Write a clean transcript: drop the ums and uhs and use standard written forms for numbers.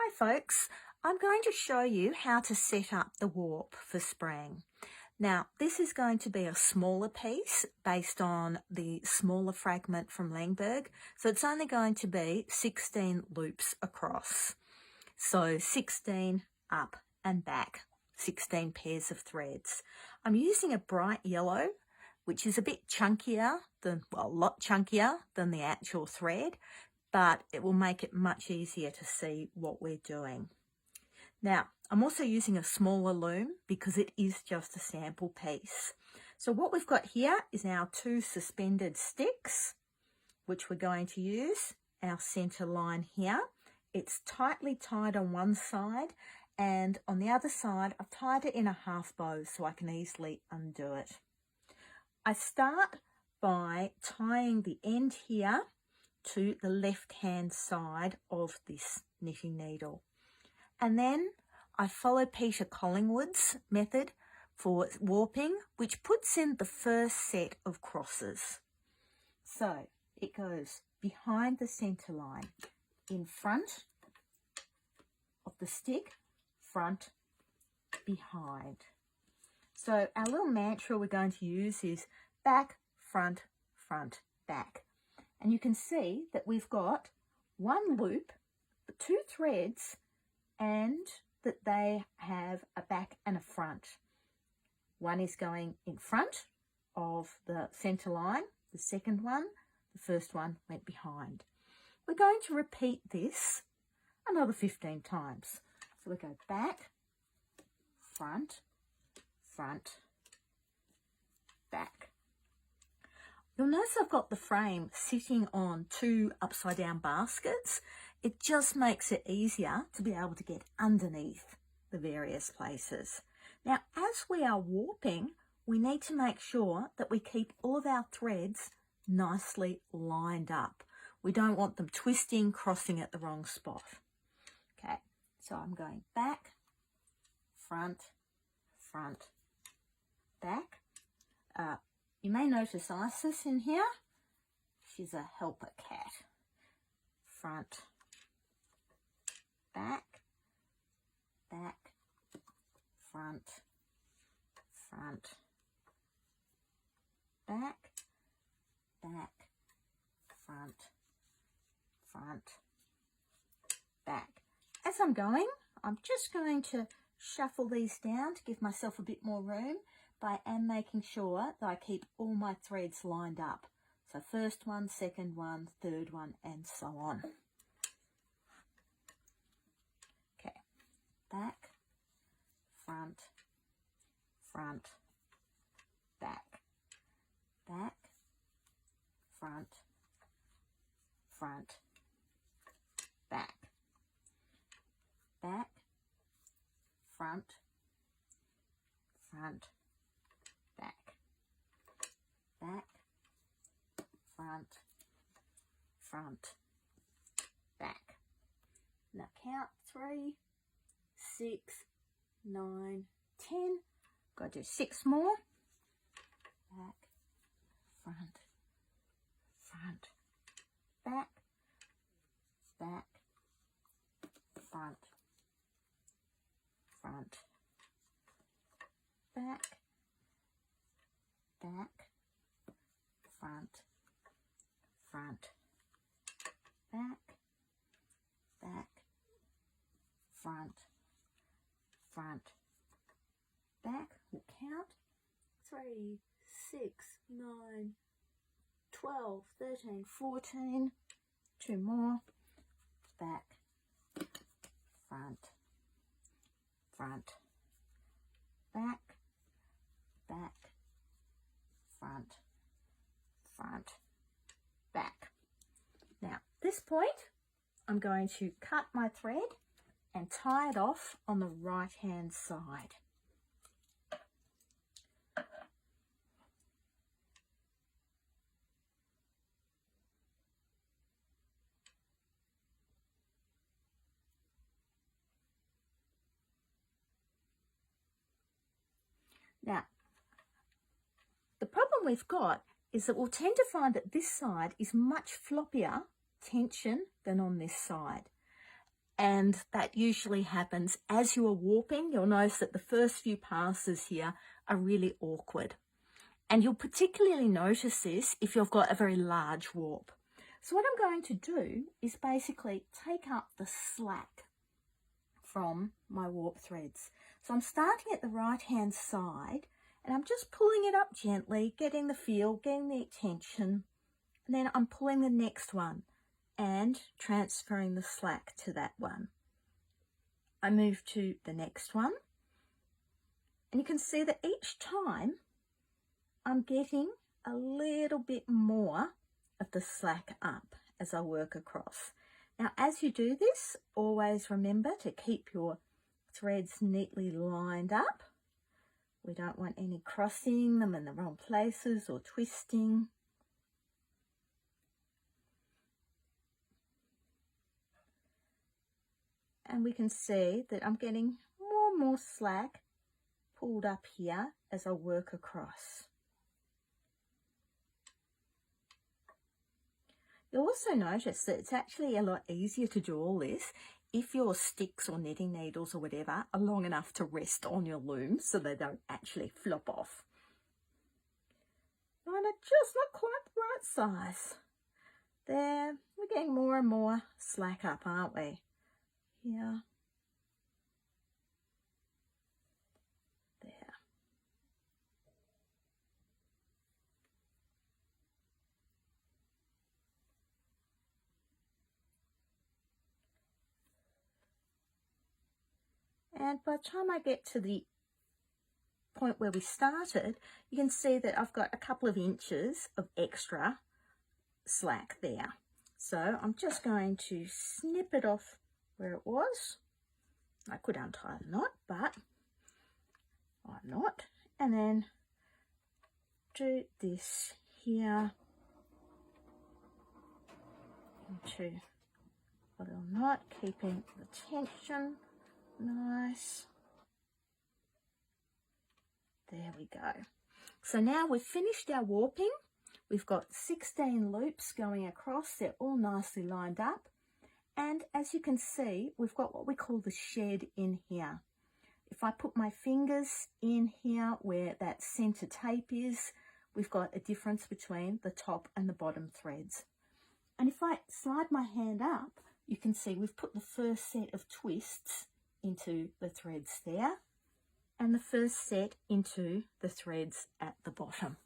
Hi folks, I'm going to show you how to set up the warp for sprang. Now this is going to be a smaller piece based on the smaller fragment from Langberg, so it's only going to be 16 loops across. So 16 up and back, 16 pairs of threads. I'm using a bright yellow, which is a bit chunkier than, well, a lot chunkier than the actual thread, but it will make it much easier to see what we're doing. Now, I'm also using a smaller loom because it is just a sample piece. So what we've got here is our two suspended sticks, which we're going to use, our center line here. It's tightly tied on one side, and on the other side, I've tied it in a half bow so I can easily undo it. I start by tying the end here to the left-hand side of this knitting needle. And then I follow Peter Collingwood's method for warping, which puts in the first set of crosses. So it goes behind the center line, in front of the stick, front, behind. So our little mantra we're going to use is back, front, front, back. And you can see that we've got one loop, two threads, and that they have a back and a front. One is going in front of the center line, the second one, the first one went behind. We're going to repeat this another 15 times. So we go back, front, front, back. You'll notice I've got the frame sitting on two upside down baskets. It just makes it easier to be able to get underneath the various places. Now, as we are warping, we need to make sure that we keep all of our threads nicely lined up. We don't want them twisting, crossing at the wrong spot. Okay, so I'm going back, front, front, back. You may notice Isis in here. She's a helper cat. Front, back, back, front, front, back, back, front, front, back. As I'm going, I'm just going to shuffle these down to give myself a bit more room, but I am making sure that I keep all my threads lined up. So first one, second one, third one, and so on. Okay, back, front, front, back, back, front, front, back, back, front, front, back, back, front, front, back. Now count 3, 6, 9, 10. Got to do 6 more. Back, front, front, back, back, front, front, back, back, front, front, back, back, front, front, back. We'll count 3, 6, 9, 12, 13, 14. 2 more. Back, front, front, back, back, front, front, back. Now, at this point, I'm going to cut my thread and tie it off on the right hand side. Now, the problem we've got is that we'll tend to find that this side is much floppier tension than on this side. and that usually happens as you are warping. You'll notice that the first few passes here are really awkward. And you'll particularly notice this if you've got a very large warp. So what I'm going to do is basically take up the slack from my warp threads. So I'm starting at the right hand side and I'm just pulling it up gently, getting the feel, getting the tension, and then I'm pulling the next one and transferring the slack to that one. I move to the next one, and you can see that each time I'm getting a little bit more of the slack up as I work across. Now, as you do this, always remember to keep your threads neatly lined up. We don't want any crossing them in the wrong places or twisting. And we can see that I'm getting more and more slack pulled up here as I work across. You'll also notice that it's actually a lot easier to do all this if your sticks or knitting needles or whatever are long enough to rest on your loom so they don't actually flop off. And they're just not quite the right size. There, we're getting more and more slack up, aren't we? Here. There. And by the time I get to the point where we started, you can see that I've got a couple of inches of extra slack there. So I'm just going to snip it off where it was. I could untie the knot, but I'm not. And then do this here into a little knot, keeping the tension nice. There we go. So now we've finished our warping. We've got 16 loops going across. They're all nicely lined up. And as you can see, we've got what we call the shed in here. If I put my fingers in here where that center tape is, we've got a difference between the top and the bottom threads. And if I slide my hand up, you can see we've put the first set of twists into the threads there, and the first set into the threads at the bottom.